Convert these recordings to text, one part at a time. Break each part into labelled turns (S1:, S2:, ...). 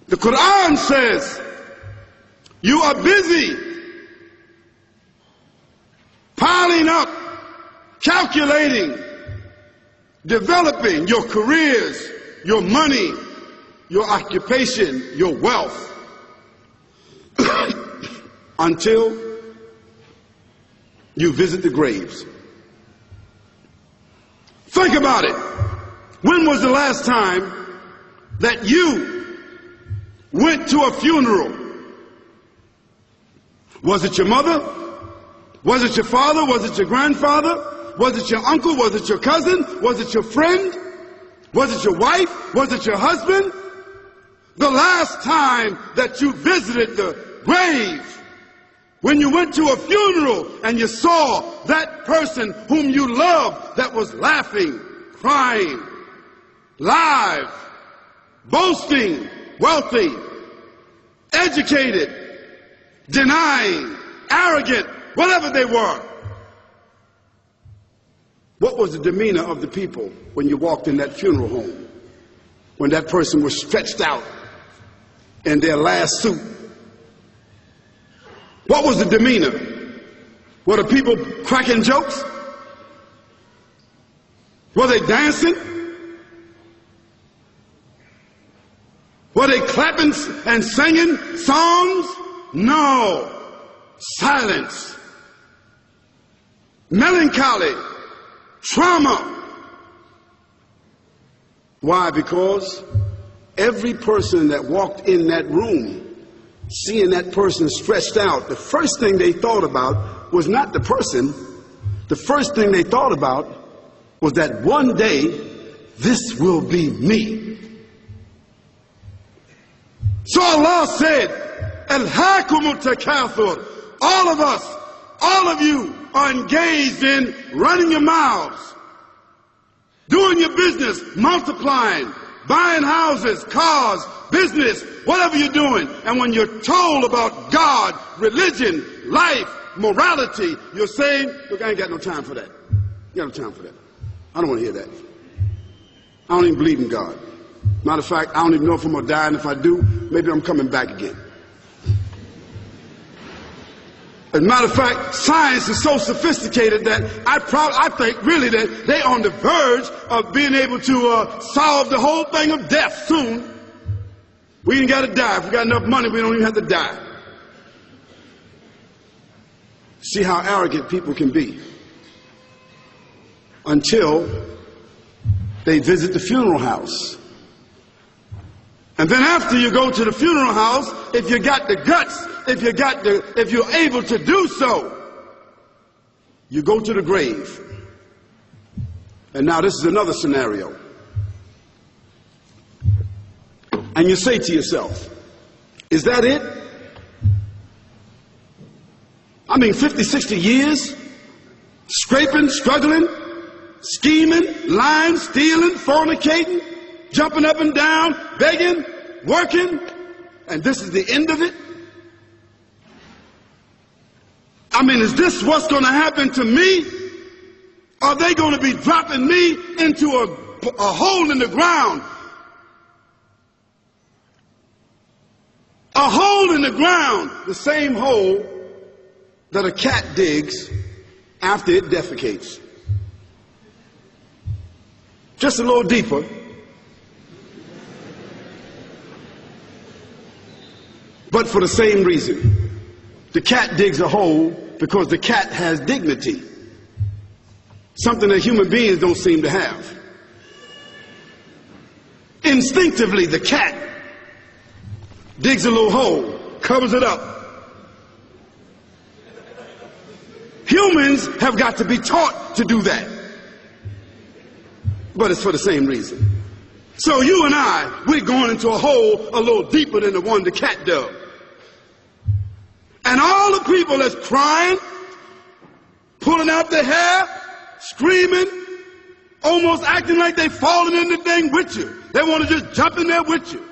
S1: The Quran says you are busy piling up, calculating, developing your careers, your money, your occupation, your wealth, until you visit the graves. Think about it. When was the last time that you went to a funeral? Was it your mother? Was it your father? Was it your grandfather? Was it your uncle? Was it your cousin? Was it your friend? Was it your wife? Was it your husband? The last time that you visited the grave, when you went to a funeral and you saw that person whom you loved that was laughing, crying, live, boasting, wealthy, educated, denying, arrogant, whatever they were. What was the demeanor of the people when you walked in that funeral home? When that person was stretched out in their last suit? What was the demeanor? Were the people cracking jokes? Were they dancing? Were they clapping and singing songs? No. Silence. Melancholy. Trauma. Why? Because every person that walked in that room, seeing that person stretched out, the first thing they thought about was not the person. The first thing they thought about was that one day this will be me. So Allah said, Alhaakumut takathur. All of us, all of you are engaged in running your mouths, doing your business, multiplying, buying houses, cars, business, whatever you're doing. And when you're told about God, religion, life, morality, you're saying, look, I ain't got no time for that. I ain't got no time for that. I don't want to hear that. I don't even believe in God. Matter of fact, I don't even know if I'm going to die, and if I do, maybe I'm coming back again. As a matter of fact, science is so sophisticated that I think really that they're on the verge of being able to solve the whole thing of death soon. We ain't got to die. If we got enough money, we don't even have to die. See how arrogant people can be until they visit the funeral house. And then after you go to the funeral house, if you got the guts, if you're able to do so, you go to the grave. And now this is another scenario. And you say to yourself, is that it? I mean, 50, 60 years, scraping, struggling, scheming, lying, stealing, fornicating, jumping up and down, begging, working, and this is the end of it? I mean, is this what's going to happen to me? Are they going to be dropping me into a hole in the ground? A hole in the ground, the same hole that a cat digs after it defecates. Just a little deeper. But for the same reason. The cat digs a hole because the cat has dignity. Something that human beings don't seem to have. Instinctively, the cat digs a little hole, covers it up. Humans have got to be taught to do that. But it's for the same reason. So you and I, we're going into a hole a little deeper than the one the cat dug. And all the people that's crying, pulling out their hair, screaming, almost acting like they falling in the thing with you. They want to just jump in there with you.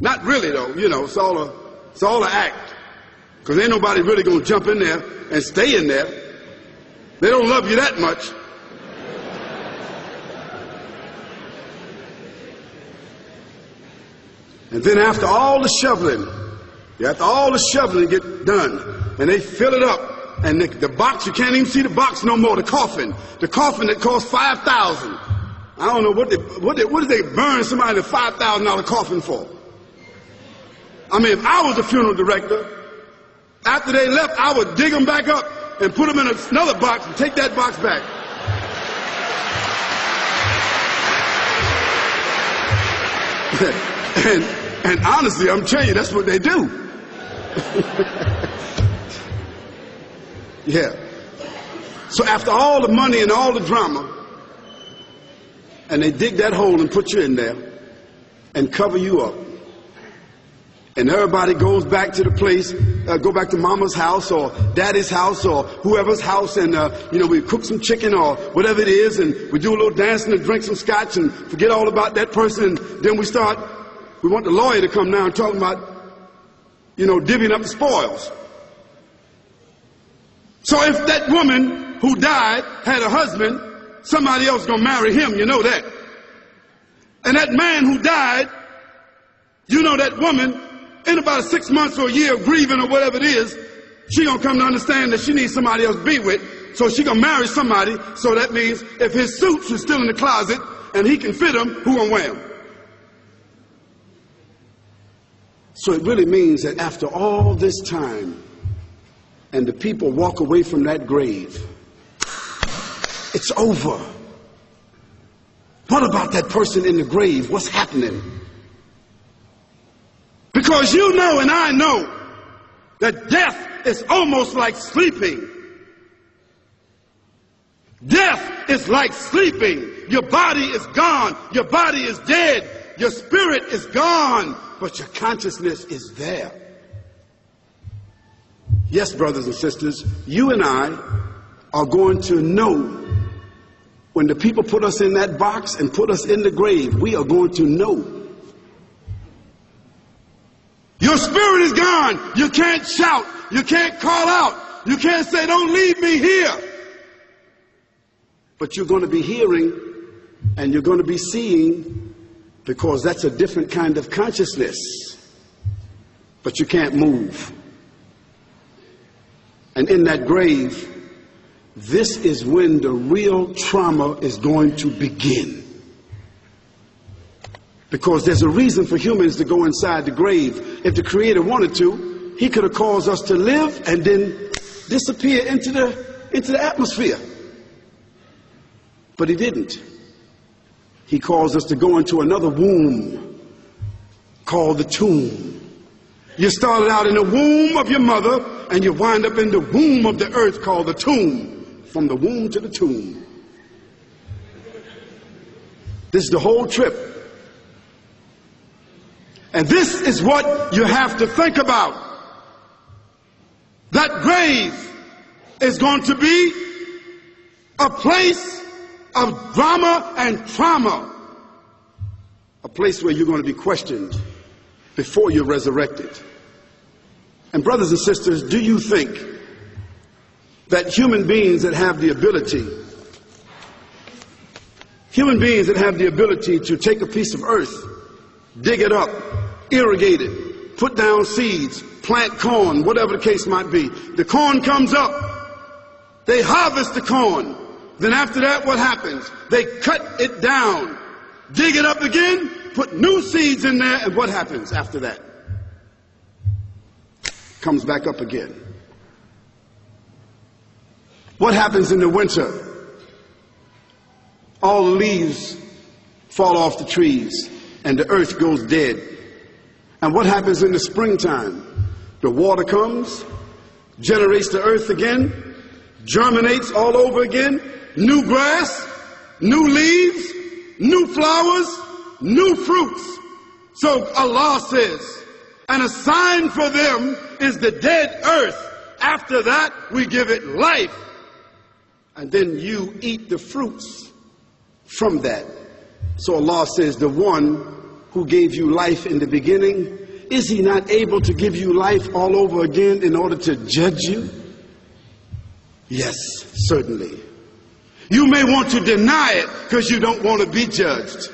S1: Not really though, you know, it's all an act. Because ain't nobody really going to jump in there and stay in there. They don't love you that much. And then after all the shoveling get done, and they fill it up, and the box, you can't even see the box no more, the coffin that cost $5,000. I don't know what did they burn somebody a $5,000 coffin for? I mean, if I was a funeral director, after they left, I would dig them back up and put them in another box and take that box back. and honestly, I'm telling you, that's what they do. Yeah. So after all the money and all the drama, and they dig that hole and put you in there and cover you up, and everybody goes back to the place, go back to mama's house or daddy's house or whoever's house, and we cook some chicken or whatever it is, and we do a little dancing and drink some scotch and forget all about that person, and then we want the lawyer to come now and talk about, divvying up the spoils. So if that woman who died had a husband, somebody else is going to marry him, you know that. And that man who died, that woman, in about 6 months or a year of grieving or whatever it is, she going to come to understand that she needs somebody else to be with, so she going to marry somebody. So that means if his suits are still in the closet and he can fit them, who going to wear them? So it really means that after all this time, and the people walk away from that grave, it's over. What about that person in the grave? What's happening? Because you know and I know that death is almost like sleeping. Death is like sleeping. Your body is gone. Your body is dead. Your spirit is gone. But your consciousness is there. Yes, brothers and sisters, you and I are going to know when the people put us in that box and put us in the grave, we are going to know. Your spirit is gone. You can't shout. You can't call out. You can't say, don't leave me here. But you're going to be hearing and you're going to be seeing, because that's a different kind of consciousness. But you can't move. And in that grave, this is when the real trauma is going to begin. Because there's a reason for humans to go inside the grave. If the Creator wanted to, He could have caused us to live and then disappear into the atmosphere. But He didn't. He caused us to go into another womb called the tomb. You started out in the womb of your mother, and you wind up in the womb of the earth called the tomb. From the womb to the tomb. This is the whole trip. And this is what you have to think about. That grave is going to be a place of drama and trauma. A place where you're going to be questioned before you're resurrected. And brothers and sisters, do you think that human beings that have the ability to take a piece of earth, dig it up, irrigate it, put down seeds, plant corn, whatever the case might be. The corn comes up. They harvest the corn. Then after that, what happens? They cut it down, dig it up again, put new seeds in there, and what happens after that? Comes back up again. What happens in the winter? All the leaves fall off the trees and the earth goes dead. And what happens in the springtime? The water comes, generates the earth again, germinates all over again, new grass, new leaves, new flowers, new fruits. So Allah says, and a sign for them is the dead earth. After that, we give it life. And then you eat the fruits from that. So Allah says, the one who gave you life in the beginning, is He not able to give you life all over again in order to judge you? Yes, certainly. You may want to deny it because you don't want to be judged.